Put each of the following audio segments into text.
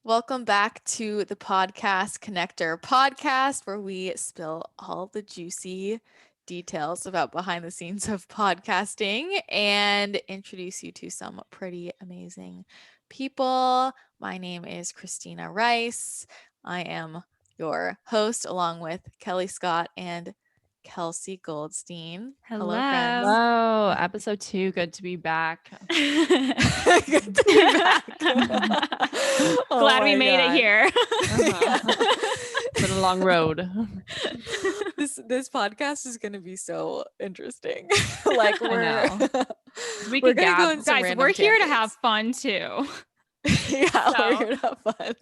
Welcome back to the Podcast Connector podcast, where we spill all the juicy details about behind the scenes of podcasting and introduce you to some pretty amazing people. My name is Christina Rice. I am your host, along with Kelly Scott and Kelsey Goldstein. Hello, friends. Hello, episode 2. Good to be back. Good to be back. Oh Glad we my made it God. here. It's been a long road. This podcast is going to be so interesting. Like I we're know. We we're could gonna go gab. in some Guys, random we're here to tangents. have fun too. Yeah, we're So. here to have fun.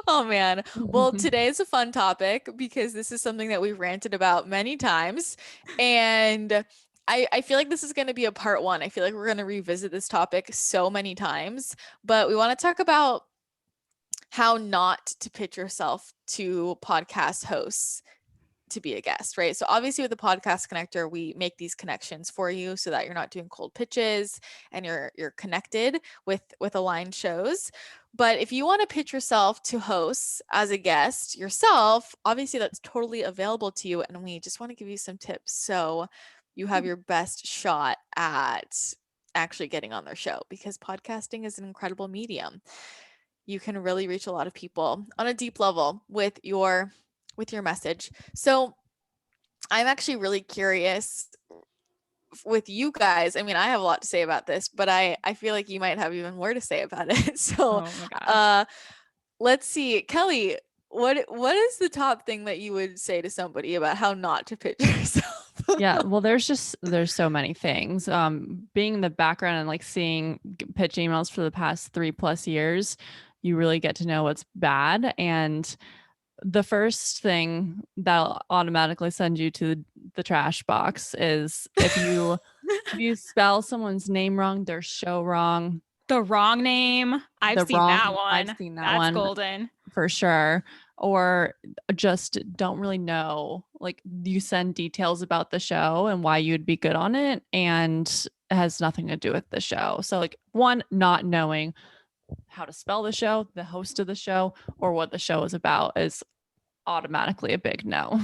Oh man. Well, today is a fun topic because this is something that we've ranted about many times, and I feel like this is going to be a part 1. I feel like we're going to revisit this topic so many times, but we want to talk about how not to pitch yourself to podcast hosts to be a guest, right? So obviously with the Podcast Connector, we make these connections for you so that you're not doing cold pitches and you're connected with aligned shows. But if you want to pitch yourself to hosts as a guest yourself, obviously that's totally available to you, and we just want to give you some tips so you have your best shot at actually getting on their show, because podcasting is an incredible medium. You can really reach a lot of people on a deep level with your message. So I'm actually really curious with you guys. I mean, I have a lot to say about this, but I feel like you might have even more to say about it. So Oh my gosh. let's see. Kelly, what is the top thing that you would say to somebody about how not to pitch yourself? Yeah, well, there's so many things. Being in the background and like seeing pitch emails for the past 3+ years, you really get to know what's bad. And the first thing that'll automatically send you to the trash box is if you spell someone's name wrong, their show wrong. The wrong name. I've seen that one. I've seen that That's one golden. for sure. Or just don't really know. Like you send details about the show and why you'd be good on it, and it has nothing to do with the show. So like one, not knowing how to spell the show, the host of the show, or what the show is about is automatically a big no.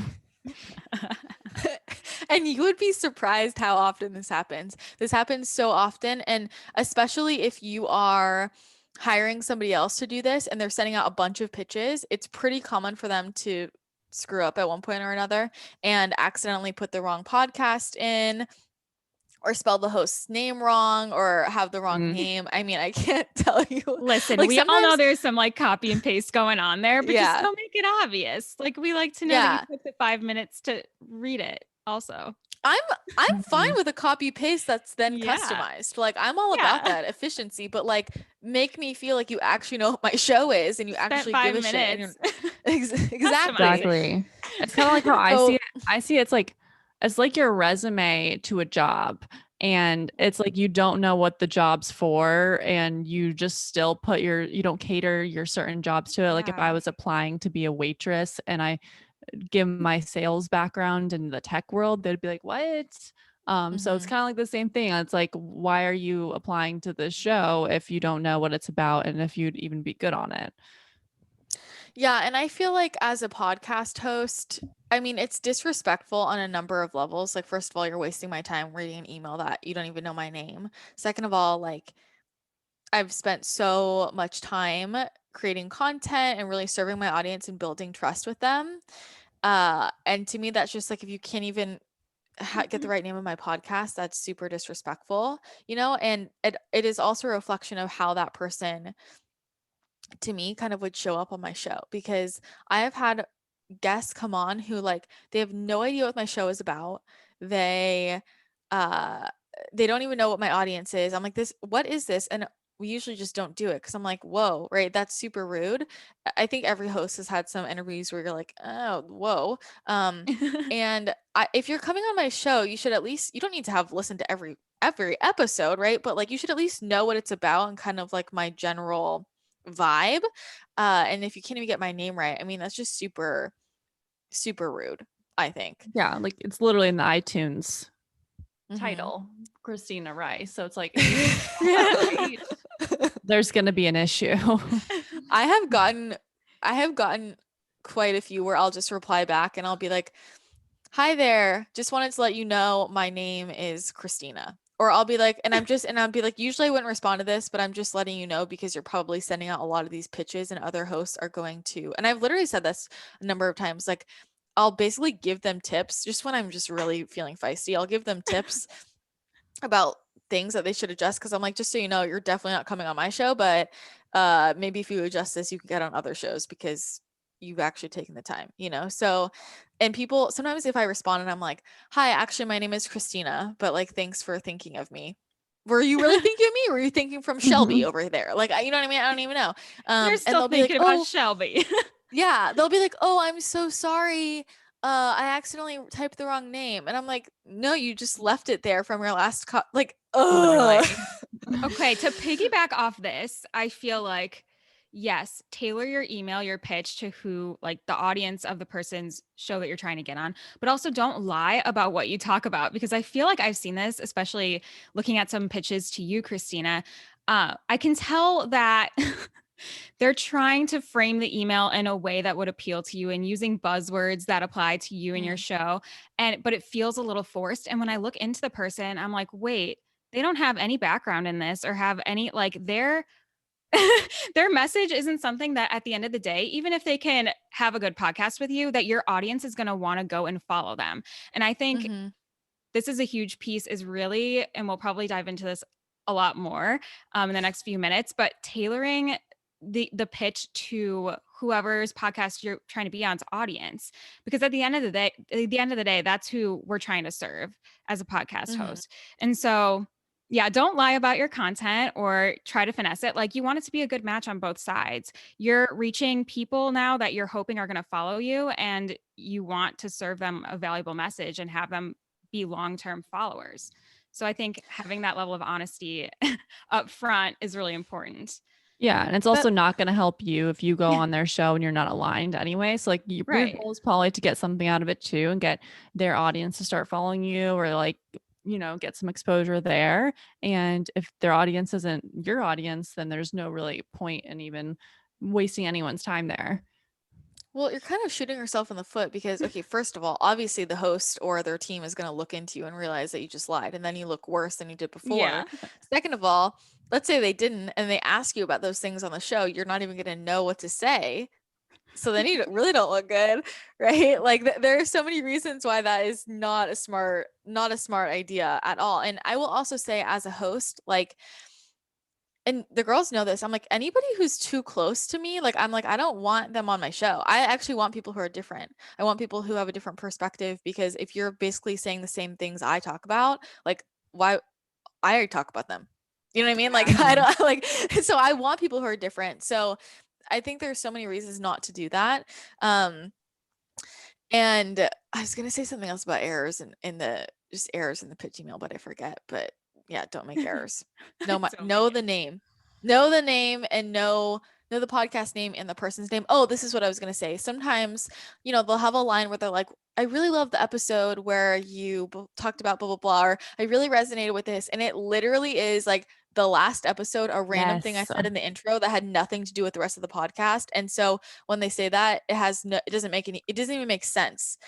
And you would be surprised how often this happens. This happens so often, and especially if you are hiring somebody else to do this and they're sending out a bunch of pitches, it's pretty common for them to screw up at one point or another and accidentally put the wrong podcast in, or spell the host's name wrong, or have the wrong name. I mean, I can't tell you. Listen, Like, we all know sometimes- there's some like copy and paste going on there, but Yeah. just don't make it obvious. Like we like to know that you took the 5 minutes to read it also. I'm fine with a copy paste that's then Yeah. customized. Like I'm all about Yeah. that efficiency, but like make me feel like you actually know what my show is and you Spent actually 5 give a shit. And minutes. exactly. Exactly. It's kind of like how I So- see it. I see it's like your resume to a job. And it's like you don't know what the job's for, and you just still you don't cater your certain jobs to it. Like if I Yeah. was applying to be a waitress and I give my sales background in the tech world, they'd be like, what? So it's kind of like the same thing. It's like, why are you applying to this show if you don't know what it's about and if you'd even be good on it? Yeah, and I feel like as a podcast host, I mean, it's disrespectful on a number of levels. Like, first of all, you're wasting my time reading an email that you don't even know my name. Second of all, like, I've spent so much time creating content and really serving my audience and building trust with them. And to me, that's just like, if you can't even get the right name of my podcast, that's super disrespectful, and it is also a reflection of how that person, to me, kind of would show up on my show, because I have had guests come on who, like, they have no idea what my show is about. They don't even know what my audience is. I'm like, what is this? And we usually just don't do it because I'm like, whoa, right? That's super rude. I think every host has had some interviews where you're like, oh, whoa. And if you're coming on my show, you should at least, you don't need to have listened to every episode, right? But like, you should at least know what it's about and kind of like my general vibe. And if you can't even get my name right, I mean, that's just super, super rude, I think. Yeah, like it's literally in the iTunes Mhm. title, Christina Rice. So it's like, there's going to be an issue. I have gotten quite a few where I'll just reply back and I'll be like, "Hi there. Just wanted to let you know my name is Christina." Or I'll be like, and I'll be like, usually I wouldn't respond to this, but I'm just letting you know because you're probably sending out a lot of these pitches and other hosts are going to, and I've literally said this a number of times, like I'll basically give them tips just when I'm just really feeling feisty. I'll give them tips about things that they should adjust because I'm like, just so you know, you're definitely not coming on my show, but maybe if you adjust this, you can get on other shows because you've actually taken the time, you know? So, and people sometimes if I respond and I'm like, hi, actually, my name is Christina, but like, thanks for thinking of me. Were you really thinking of me? Or were you thinking from Shelby over there? Like, you know what I mean? I don't even know. You're And still they'll be like, thinking about oh, Shelby. yeah, they'll be like, "Oh, I'm so sorry. I accidentally typed the wrong name." And I'm like, "No, you just left it there from your last like, ugh." Literally. Okay, to piggyback off this, I feel like yes, tailor your email, your pitch to who like the audience of the person's show that you're trying to get on, but also don't lie about what you talk about because I feel like I've seen this, especially looking at some pitches to you, Christina. I can tell that they're trying to frame the email in a way that would appeal to you and using buzzwords that apply to you and your Mm, show. But it feels a little forced. And when I look into the person, I'm like, wait, they don't have any background in this or have any like their message isn't something that at the end of the day, even if they can have a good podcast with you, that your audience is going to want to go and follow them. And I think mhm, this is a huge piece is really, and we'll probably dive into this a lot more in the next few minutes, but tailoring the pitch to whoever's podcast you're trying to be on's audience, because at the end of the day, that's who we're trying to serve as a podcast mhm, host. And so, yeah, don't lie about your content or try to finesse it. Like you want it to be a good match on both sides. You're reaching people now that you're hoping are going to follow you, and you want to serve them a valuable message and have them be long-term followers. So I think having that level of honesty up front is really important. Yeah, and it's That also not going to help you if you go on their show and you're not aligned anyway. So like your Right. goal is probably to get something out of it too and get their audience to start following you or like, get some exposure there. And if their audience isn't your audience, then there's no really point in even wasting anyone's time there. well, you're kind of shooting yourself in the foot because, okay, first of all, obviously the host or their team is going to look into you and realize that you just lied, and then you look worse than you did Yeah. before. Second of all, let's say they didn't and they ask you about those things on the show, you're not even going to know what to say. So then you really don't look good, right? Like there are so many reasons why that is not a smart idea at all. And I will also say as a host, like, and the girls know this, I'm like, anybody who's too close to me, like, I'm like, I don't want them on my show. I actually want people who are different. I want people who have a different perspective because if you're basically saying the same things I talk about, like, why I already talk about them. You know what I mean? Like, Yeah. I Mhm. don't like, so I want people who are different. So I think there's so many reasons not to do that. Um, and I was gonna say something else about errors in the just errors in the pitch email, but I forget. But yeah, don't make errors. Don't make Know it. the name. Know the name and know the podcast name and the person's name. Oh, this is what I was gonna say. Sometimes, they'll have a line where they're like, I really love the episode where you talked about blah blah blah, or I really resonated with this. And it literally is like the last episode, a random thing I Yes. said in the intro that had nothing to do with the rest of the podcast. And so when they say that, it doesn't even make sense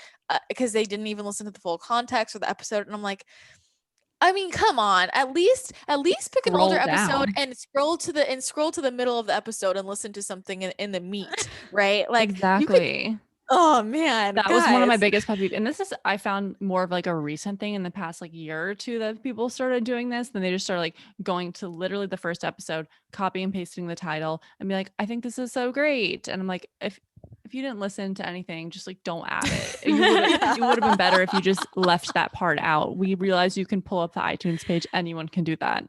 because they didn't even listen to the full context of the episode. And I'm like, I mean, come on, at least pick an older Scroll episode down. and scroll to the middle of the episode and listen to something in the meat, right? Like you could, Exactly. oh man, That was one of my guys. biggest pet peeves. And this is, I found more of like a recent thing in the past like year or two that people started doing this. Then they just started like going to literally the first episode, copy and pasting the title and be like, I think this is so great. And I'm like, if you didn't listen to anything, just like don't add it. You would have been better if you just left that part out. We realize you can pull up the iTunes page. Anyone can do that.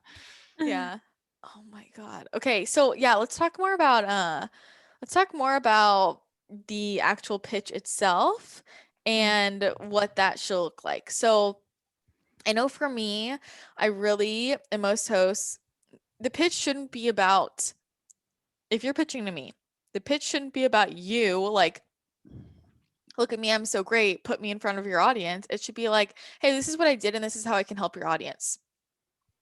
Yeah. Oh my God. Okay, so yeah, let's talk more about the actual pitch itself and what that should look like. So I know for me, I really, and most hosts, the pitch shouldn't be about, if you're pitching to me, the pitch shouldn't be about you, like, look at me, I'm so great, put me in front of your audience. It should be like, hey, this is what I did and this is how I can help your audience.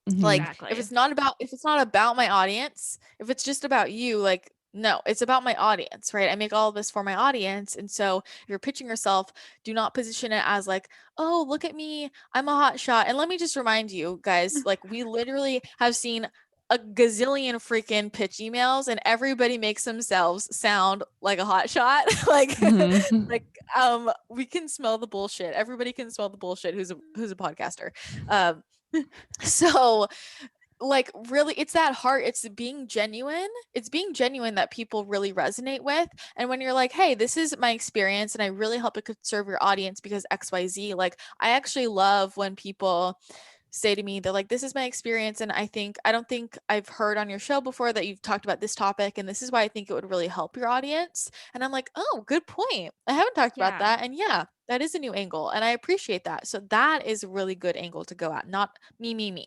Mhm. Like, Exactly. if it's not about my audience, if it's just about you, like, No, it's about my audience, right? I make all of this for my audience. And so if you're pitching yourself, do not position it as like, oh, look at me, I'm a hot shot. And let me just remind you guys, like we literally have seen a gazillion freaking pitch emails and everybody makes themselves sound like a hot shot. like Mhm. like we can smell the bullshit. Everybody can smell the bullshit who's a podcaster. So like really it's that heart, it's being genuine that people really resonate with. And when you're like, hey, this is my experience and I really hope it could serve your audience because XYZ, like I actually love when people say to me, they're like, this is my experience and I don't think I've heard on your show before that you've talked about this topic and this is why I think it would really help your audience. And I'm like, oh, good point, I haven't talked about Yeah. that. And yeah, that is a new angle and I appreciate that. So that is a really good angle to go at, not me.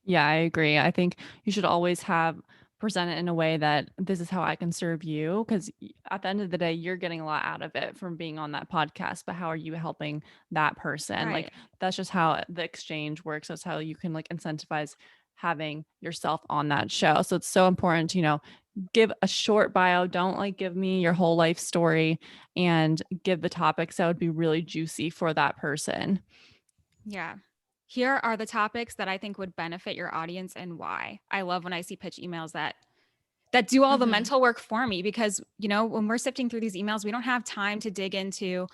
Yeah, I agree. I think you should always have present it in a way that this is how I can serve you. Because at the end of the day, you're getting a lot out of it from being on that podcast. But how are you helping that person? Like, Right. that's just how the exchange works. That's how you can like incentivize having yourself on that show. So it's so important to, give a short bio. Don't like give me your whole life story, and give the topics that would be really juicy for that person. Yeah. Here are the topics that I think would benefit your audience and why. I love when I see pitch emails that do all the Mm-hmm. mental work for me because, when we're sifting through these emails, we don't have time to dig into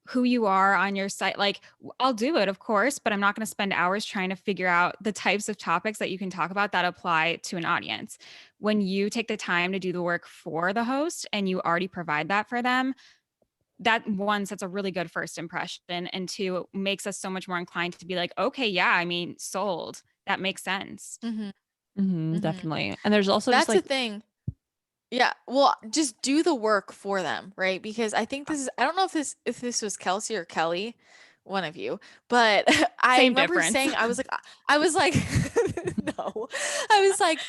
who you are on your site. Like, I'll do it, of course, but I'm not going to spend hours trying to figure out the types of topics that you can talk about that apply to an audience. When you take the time to do the work for the host and you already provide that for them, that one sets a really good first impression, and two makes us so much more inclined to be like, okay, yeah, I mean, sold. That makes sense. Mm-hmm. Mm-hmm. Definitely. And there's also just That's the like, thing. Yeah, well, just do the work for them, right? Because I think I don't know if this was Kelsey or Kelly, one of you, but I Same remember difference. saying I was like no. I was like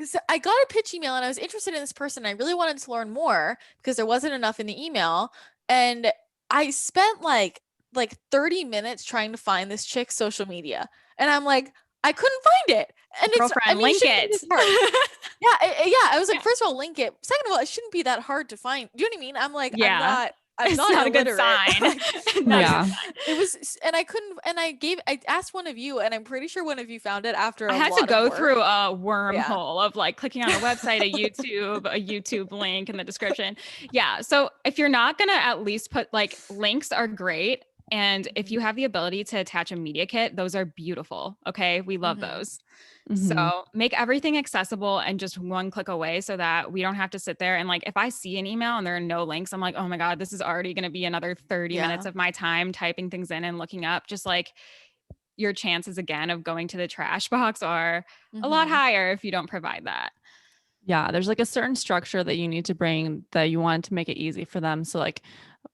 so I got a pitch email and I was interested in this person. I really wanted to learn more because there wasn't enough in the email. And I spent like 30 minutes trying to find this chick's social media. And I'm like, I couldn't find it. And I Girlfriend, mean, it link shouldn't be it. this hard. Yeah, yeah. I was like, Yeah. first of all, link it. Second of all, it shouldn't be that hard to find. Do you know what I mean? I'm like, Yeah. I'm It's not not a good illiterate. sign. Like, Not a like good yeah. sign. it was, and I couldn't, and I asked one of you, and I'm pretty sure one of you found it after I a had to lot of go work. through a Yeah. wormhole of like clicking on a website, a YouTube link in the description. Yeah. So if you're not going to at least put like links are great. And if Mhm. you have the ability to attach a media kit, those are beautiful. Okay. We love Mhm. those. Mhm. So make everything accessible and just one click away so that we don't have to sit there. And like, if I see an email and there are no links, I'm like, oh my God, this is already going to be another 30 minutes Yeah. of my time typing things in and looking up. Just like your chances again of going to the trash box are a lot Mhm. higher if you don't provide that. Yeah, there's like a certain structure that you need to bring that you want to make it easy for them. So like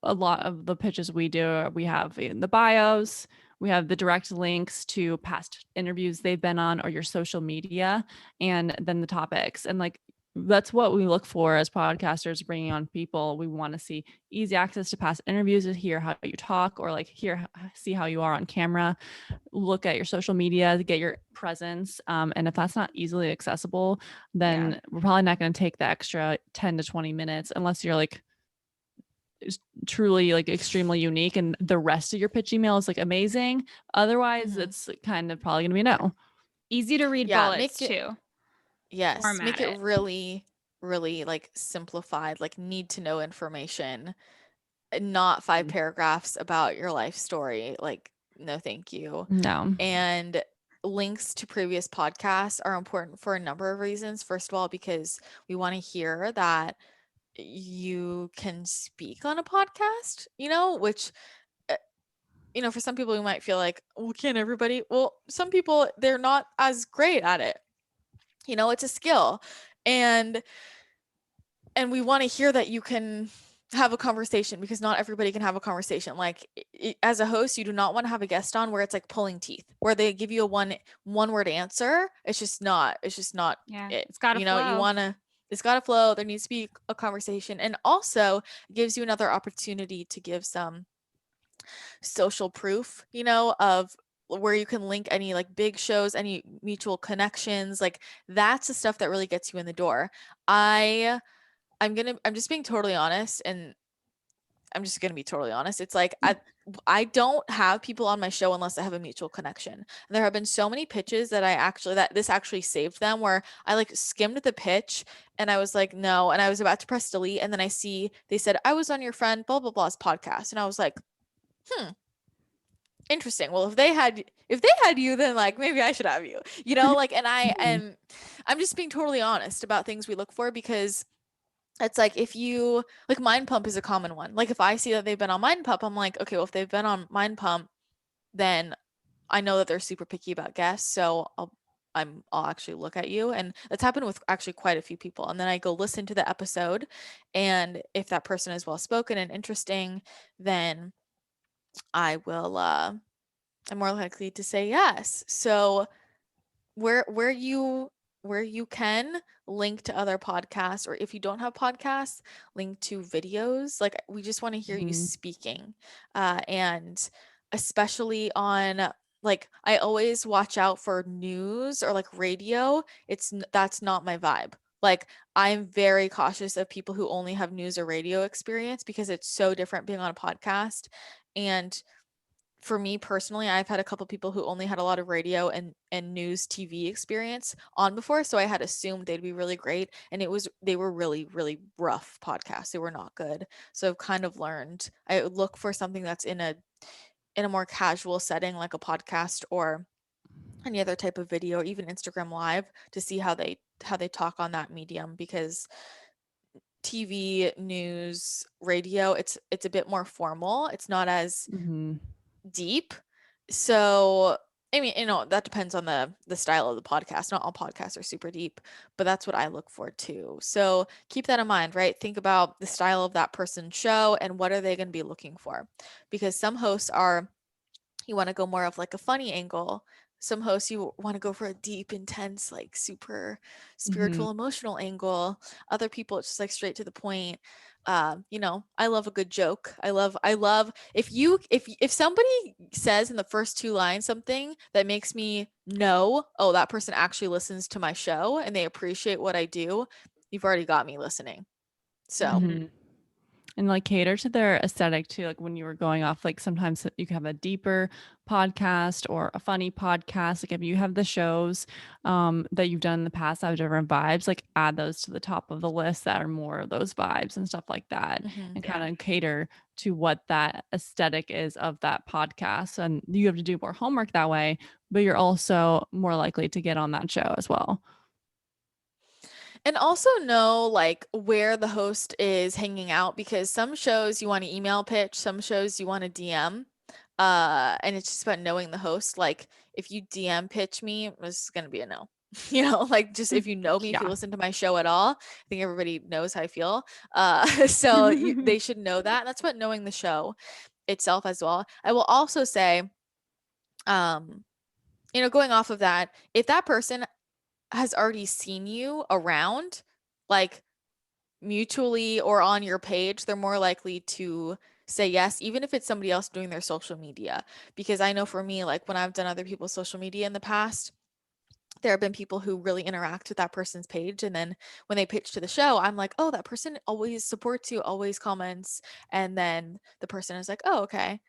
a lot of the pitches we do, we have in the bios, we have the direct links to past interviews they've been on or your social media, and then the topics. And like that's what we look for as podcasters bringing on people. We want to see easy access to past interviews to hear how you talk or like see how you are on camera, look at your social media to get your presence. And if that's not easily accessible, Yeah. then we're probably not going to take the extra 10 to 20 minutes unless you're like truly like extremely unique and the rest of your pitch email is like amazing. Otherwise, Mhm. it's kind of probably going to be a no. Easy to read Yeah, bullets too. make Format it it. really like simplified, like need to know information, not five paragraphs about your life story. Like, no, thank you. No. And links to previous podcasts are important for a number of reasons. First of all, because we want to hear that you can speak on a podcast, which uh, for some people, we might feel like, well, can't everybody? Well, some people, they're not as great at it. It's a skill. And we want to hear that you can have a conversation because not everybody can have a conversation. Like as a host, you do not want to have a guest on where it's like pulling teeth, where they give you a one word answer. It's just not Yeah. it. It's got to You flow. want to it's got to flow. There needs to be a conversation, and also gives you another opportunity to give some social proof, of where you can link any like big shows, any mutual connections. Like that's the stuff that really gets you in the door. I'm just being totally honest, and I'm just gonna be totally honest. It's like I don't have people on my show unless I have a mutual connection. And there have been so many pitches that this actually saved them, where I like skimmed the pitch and I was like, no, and I was about to press delete, and then I see they said I was on your friend blah blah blah's podcast, and I was like, interesting. Well, if they had you, then like maybe I should have you. Like, and I'm just being totally honest about things we look for, because it's like if you like Mind Pump is a common one. Like if I see that they've been on Mind Pump, I'm like, okay, well if they've been on Mind Pump, then I know that they're super picky about guests, so I'll actually look at you. And that's happened with actually quite a few people. And then I go listen to the episode, and if that person is well spoken and interesting, then I will I'm more likely to say yes. So where you can link to other podcasts, or if you don't have podcasts, link to videos. Like we just want to hear you speaking. And especially on, like, I always watch out for news or like radio. That's not my vibe. Like I'm very cautious of people who only have news or radio experience, because it's so different being on a podcast. And for me personally, I've had a couple people who only had a lot of radio and news TV experience on before, so I had assumed they'd be really great, and they were really really rough podcasts. They were not good. So I've kind of learned I look for something that's in a more casual setting, like a podcast or any other type of video, or even Instagram live, to see how they talk on that medium, because TV, news, radio, it's a bit more formal. It's not as deep. So, I mean, that depends on the style of the podcast. Not all podcasts are super deep, but that's what I look for too. So, keep that in mind, right? Think about the style of that person's show and what are they going to be looking for? Because some hosts are, you want to go more of like a funny angle. Some hosts you want to go for a deep, intense, like super spiritual, emotional angle. Other people it's just like straight to the point. I love a good joke. I love if somebody says in the first two lines something that makes me know, oh, that person actually listens to my show and they appreciate what I do, you've already got me listening. So, And like cater to their aesthetic too. Like when you were going off, like sometimes you can have a deeper podcast or a funny podcast. Like if you have the shows that you've done in the past that have different vibes, like add those to the top of the list that are more of those vibes and stuff like that, and kind of cater to what that aesthetic is of that podcast. And you have to do more homework that way, but you're also more likely to get on that show as well. and also know like where the host is hanging out, because some shows you want to email pitch, some shows you want to DM. And it's just about knowing the host. Like if you DM pitch me, it's gonna be a no. Like just if you know me, if you Yeah. listen to my show at all, I think everybody knows how I feel. So they should know that. That's what knowing the show itself as well. I will also say, um, going off of that, if that person has already seen you around, like mutually or on your page, they're more likely to say yes, even if it's somebody else doing their social media. Because I know for me, like when I've done other people's social media in the past, there have been people who really interact with that person's page. And then when they pitch to the show, I'm like, oh, that person always supports you, always comments. And then the person is like, oh, okay.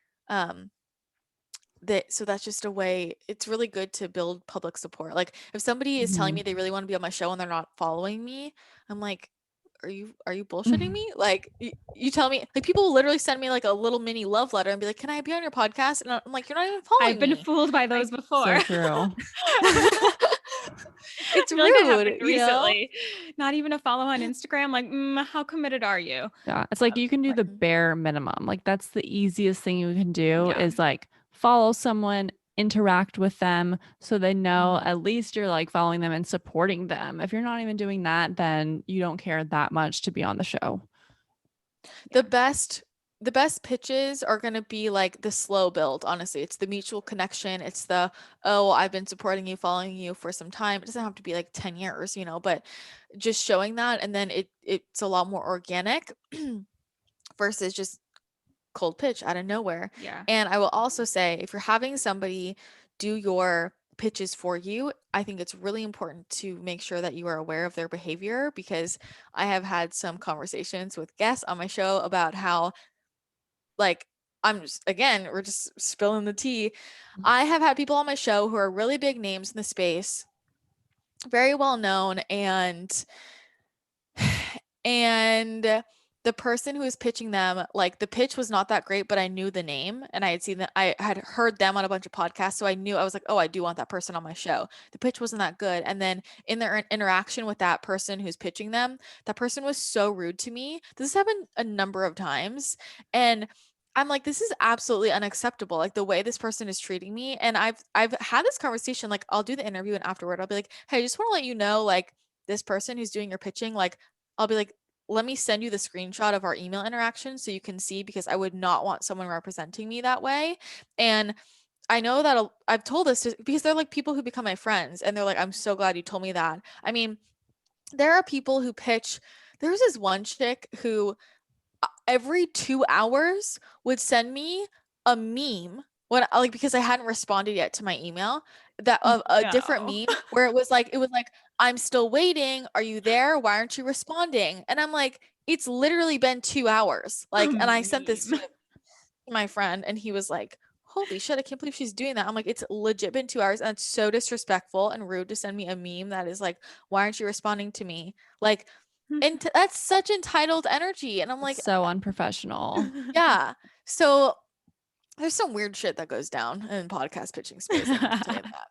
So that's just a way. It's really good to build public support. Like if somebody is telling me they really want to be on my show and they're not following me, I'm like, are you bullshitting me? Like you tell me, like people will literally send me like a little mini love letter and be like, can I be on your podcast? And I'm like, you're not even following I've been me. fooled by those before. So true. It's I feel like that rude, happened recently. Not even a follow on Instagram. Like, how committed are you? Yeah. It's like you can do the bare minimum. Like that's the easiest thing you can do Yeah. is like follow someone, interact with them so they know Mhm. at least you're like following them and supporting them. If you're not even doing that, then you don't care that much to be on the show. The best pitches are going to be like the slow build, honestly. It's the mutual connection. It's the, oh, I've been supporting you, following you for some time. It doesn't have to be like 10 years, but just showing that, and then it's a lot more organic versus just cold pitch out of nowhere. Yeah. And I will also say, if you're having somebody do your pitches for you, I think it's really important to make sure that you are aware of their behavior, because I have had some conversations with guests on my show about how, like, I'm just, again, we're just spilling the tea. I have had people on my show who are really big names in the space, very well known, and the person who was pitching them, like, the pitch was not that great, but I knew the name and I had seen that, I had heard them on a bunch of podcasts. So I knew, I was like, oh, I do want that person on my show. The pitch wasn't that good. And then in their interaction with that person who's pitching them, that person was so rude to me. This has happened a number of times. And I'm like, this is absolutely unacceptable. Like, the way this person is treating me. And I've had this conversation, like, I'll do the interview and afterward I'll be like, hey, I just want to let you know, like, this person who's doing your pitching, like, I'll be like, let me send you the screenshot of our email interaction so you can see, because I would not want someone representing me that way. And I know that I've told this because they're like people who become my friends, and they're like, I'm so glad you told me that. I mean, there are people who pitch. There's this one chick who every 2 hours would send me a meme when, like, because I hadn't responded yet to my email, that of a different No. meme where it was like, I'm still waiting. Are you there? Why aren't you responding? And I'm like, it's literally been 2 hours. A Like, and I sent this meme. to my friend and he was like, holy shit, I can't believe she's doing that. I'm like, it's legit been 2 hours, and it's so disrespectful and rude to send me a meme that is like, why aren't you responding to me? Like, and that's such entitled energy. And I'm like, It's so unprofessional. yeah. So there's some weird shit that goes down in podcast pitching space. I can tell you that,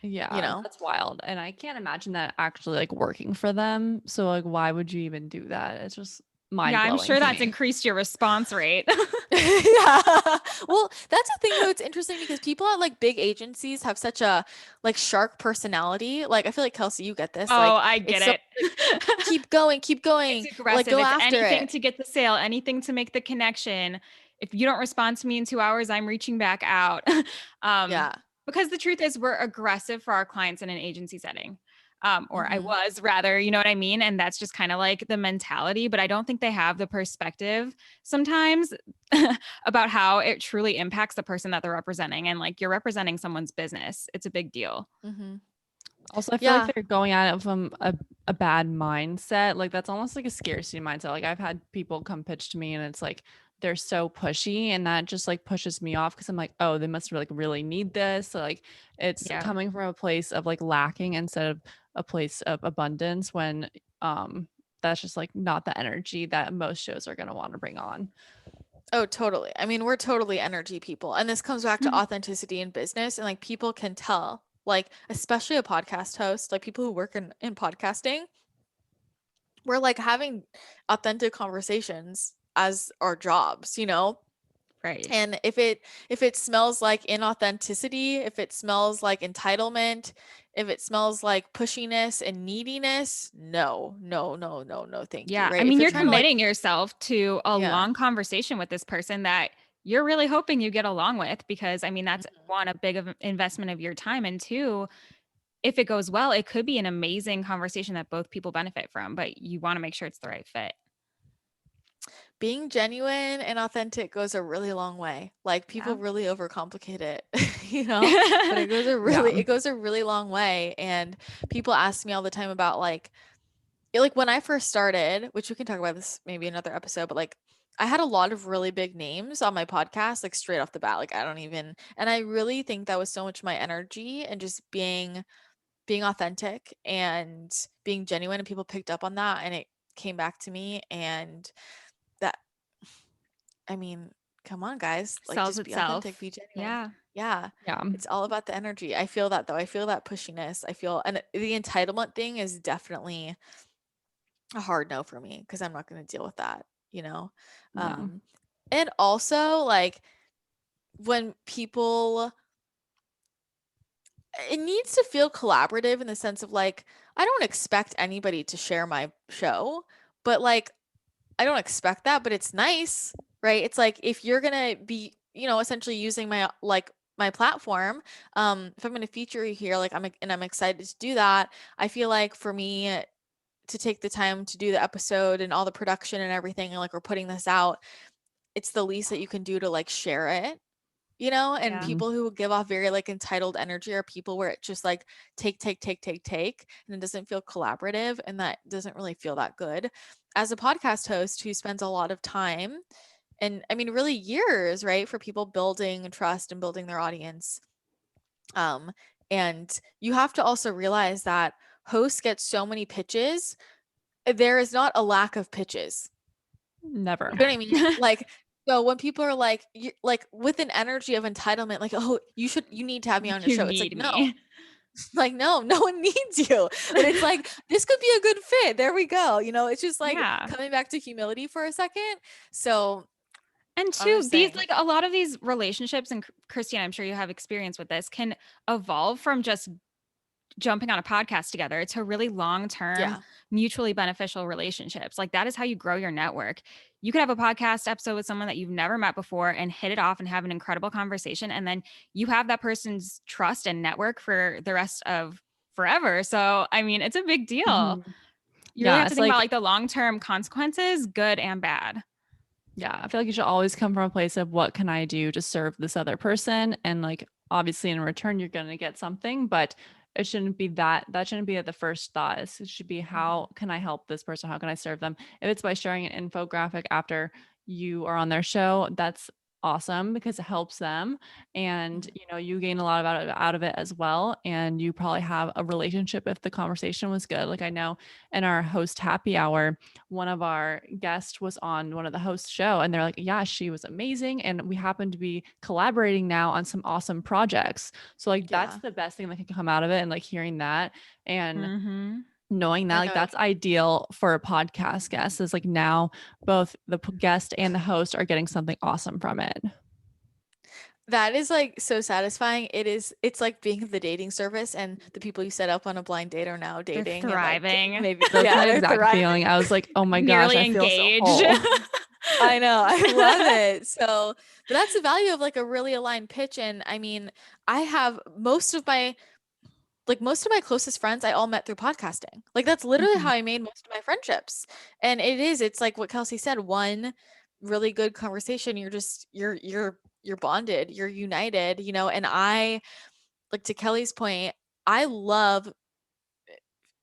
you Yeah, know? that's wild. And I can't imagine that actually like working for them. So like why would you even do that? It's just Yeah, mind I'm blowing sure to that's me. increased your response rate. Yeah. Well, that's the thing though. It's interesting because people at like big agencies have such a like shark personality. Like, I feel like, Kelsey, you get this. Oh, Like, I it's get so it. like, keep It's going, like, aggressive. go It's after anything it. to get the sale, anything to make the connection. If you don't respond to me in 2 hours, I'm reaching back out. um, Yeah. because the truth is, we're aggressive for our clients in an agency setting. Or I Mm-hmm. was rather, you know what I mean? And that's just kind of like the mentality, but I don't think they have the perspective sometimes about how it truly impacts the person that they're representing. And like, you're representing someone's business. It's a big deal. Mm-hmm. Also, I feel like Yeah. they're going at it from a bad mindset. Like that's almost like a scarcity mindset. Like I've had people come pitch to me and it's like they're so pushy and that just like pushes me off because I'm like, oh, they must like really need this. So like it's Yeah. coming from a place of like lacking instead of a place of abundance when that's just like not the energy that most shows are gonna want to bring on. Oh, totally. I mean, we're totally energy people. And this comes back to authenticity in business. And like, people can tell, like, especially a podcast host, like people who work in podcasting, we're like having authentic conversations as our jobs, you know? Right. And if it smells like inauthenticity, if it smells like entitlement, if it smells like pushiness and neediness, no, no, no, no, no, thank you. Yeah. I Right? If mean, you're you're trying to like, committing yourself to a yeah. long conversation with this person that you're really hoping you get along with, because I mean, that's Mhm. one, a big of an investment of your time. And two, if it goes well, it could be an amazing conversation that both people benefit from, but you want to make sure it's the right fit. Being genuine and authentic goes a really long way. Like, Yeah. people really overcomplicate it, you know, but it goes a Yeah. really, it goes a really long way. And people ask me all the time about like when I first started, which we can talk about this maybe another episode, but like, I had a lot of really big names on my podcast, like straight off the bat. Like, I don't even, and I really think that was so much my energy and just being authentic and being genuine, and people picked up on that and it came back to me. And that, I mean, come on, guys, like, Sells just be authentic, itself. be genuine. Yeah. Yeah. Yeah. It's all about the energy. I feel that though. I feel that pushiness. I feel, and the entitlement thing is definitely a hard no for me because I'm not going to deal with that, you know? No. And also, like, when people, it needs to feel collaborative in the sense of like, I don't expect anybody to share my show, but like, I don't expect that, but it's nice, right? It's like, if you're gonna be, essentially using my like my platform, if I'm gonna feature you here, like, I'm excited to do that. I feel like for me to take the time to do the episode and all the production and everything, and like, we're putting this out, it's the least that you can do to like share it, and Yeah. people who give off very like entitled energy are people where it's just like take, and it doesn't feel collaborative, and that doesn't really feel that good. As a podcast host who spends a lot of time, and I mean really years, right, for people building trust and building their audience, um, and you have to also realize that hosts get so many pitches. There is not a lack of pitches. Never. You know what I mean? Like, so when people are like, you like with an energy of entitlement, like, oh, you need to have me on your You show. It's like, need no, me. like, no one needs you. But it's like, this could be a good fit. There we go. It's just like Yeah. coming back to humility for a second. So And I'm two, just these saying, like a lot of these relationships, and Christina, I'm sure you have experience with this, can evolve from just jumping on a podcast together to really long-term yeah, mutually beneficial relationships. Like that is how you grow your network. You could have a podcast episode with someone that you've never met before and hit it off and have an incredible conversation, and then you have that person's trust and network for the rest of forever. So I mean, it's a big deal. Mhm. You really Yeah, have to it's think about like like the long-term consequences, good and bad. yeah, I feel like you should always come from a place of what can I do to serve this other person? And like obviously in return you're going to get something, but it shouldn't be that shouldn't be at the first thought. It should be how can I help this person? How can I serve them? If it's by sharing an infographic after you are on their show, that's awesome because it helps them and mhm, you gain a lot out of it as well, and you probably have a relationship if the conversation was good. Like I know in our host happy hour, one of our guests was on one of the host show and they're like, yeah, she was amazing and we happen to be collaborating now on some awesome projects. So like that's yeah, the best thing that can come out of it, and like hearing that and Mm-hmm. knowing that I like know. that's ideal for a podcast guest is like now both the guest and the host are getting something awesome from it. That is like so satisfying. It's like being the dating service and the people you set up on a blind date are now They're dating and like thriving, maybe, That's yeah, my they're exact thriving. feeling. I was like, oh my gosh, nearly I feel so engaged. whole. I know. I love it. So, but that's the value of like a really aligned pitch. And I mean, I have most of my closest friends I all met through podcasting. Like that's literally Mhm. how I made most of my friendships. And it's like what Kelsey said, one really good conversation, you're bonded, you're united, and I like to Kelly's point, I love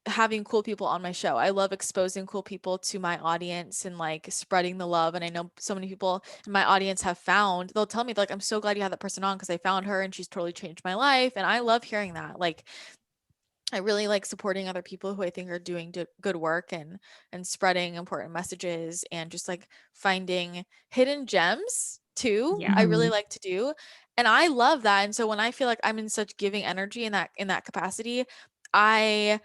having cool people on my show. I love exposing cool people to my audience and like spreading the love. And I know so many people in my audience they'll tell me like, I'm so glad you had that person on because I found her and she's totally changed my life. And I love hearing that. Like, I really like supporting other people who I think are doing good work and spreading important messages and just like finding hidden gems too. I Yeah. really Mhm. like to do. And I love that. And so when I feel like I'm in such giving energy in that capacity, I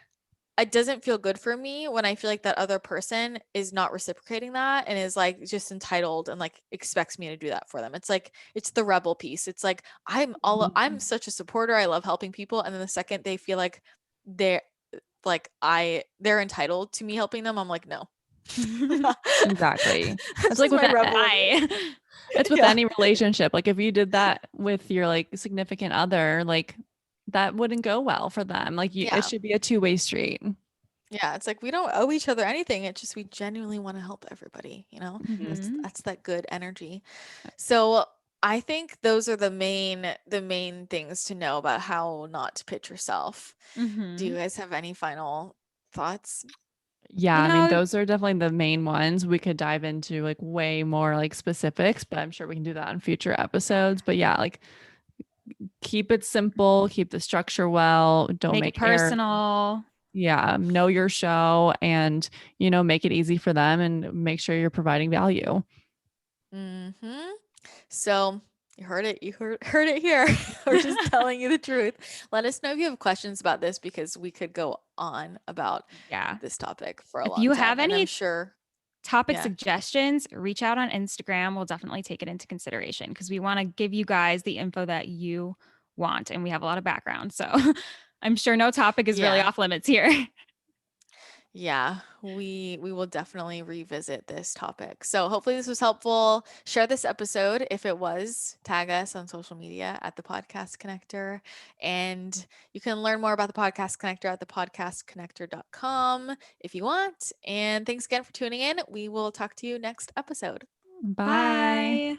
it doesn't feel good for me when I feel like that other person is not reciprocating that and is like just entitled and like expects me to do that for them. It's like it's the rebel piece. It's like I'm Mhm. such a supporter. I love helping people, and then the second they feel like they're they're entitled to me helping them, I'm like, no. Exactly. That's It's like just with my rebel in me. Bye. it's with Yeah. any relationship. Like if you did that with your like significant other, like that wouldn't go well for them. Like it Yeah. should be a two-way street. Yeah, it's like we don't owe each other anything. It's just we genuinely want to help everybody. That's Mhm. Hmm. that's that good energy. So I think those are the main things to know about how not to pitch yourself. Do you Hmm. guys have any final thoughts? Yeah, You I mean, know, those are definitely the main ones. We could dive into like way more like specifics, but I'm sure we can do that on future episodes. But yeah, like keep it simple, keep the structure well, don't make it make errors. personal. Yeah, know your show and, make it easy for them and make sure you're providing value. Mm-hmm. So you heard it here. We're just telling you the truth. Let us know if you have questions about this because we could go on about Yeah. this topic for a If long you time. have And I'm any sure, topic yeah. suggestions, reach out on Instagram. We'll definitely take it into consideration because we want to give you guys the info that you want. And we have a lot of background. So I'm sure no topic is really Yeah. off limits here. Yeah, we will definitely revisit this topic. So hopefully this was helpful. Share this episode if it was. Tag us on social media at the Podcast Connector. And you can learn more about the Podcast Connector at thepodcastconnector.com if you want. And thanks again for tuning in. We will talk to you next episode. Bye. Bye.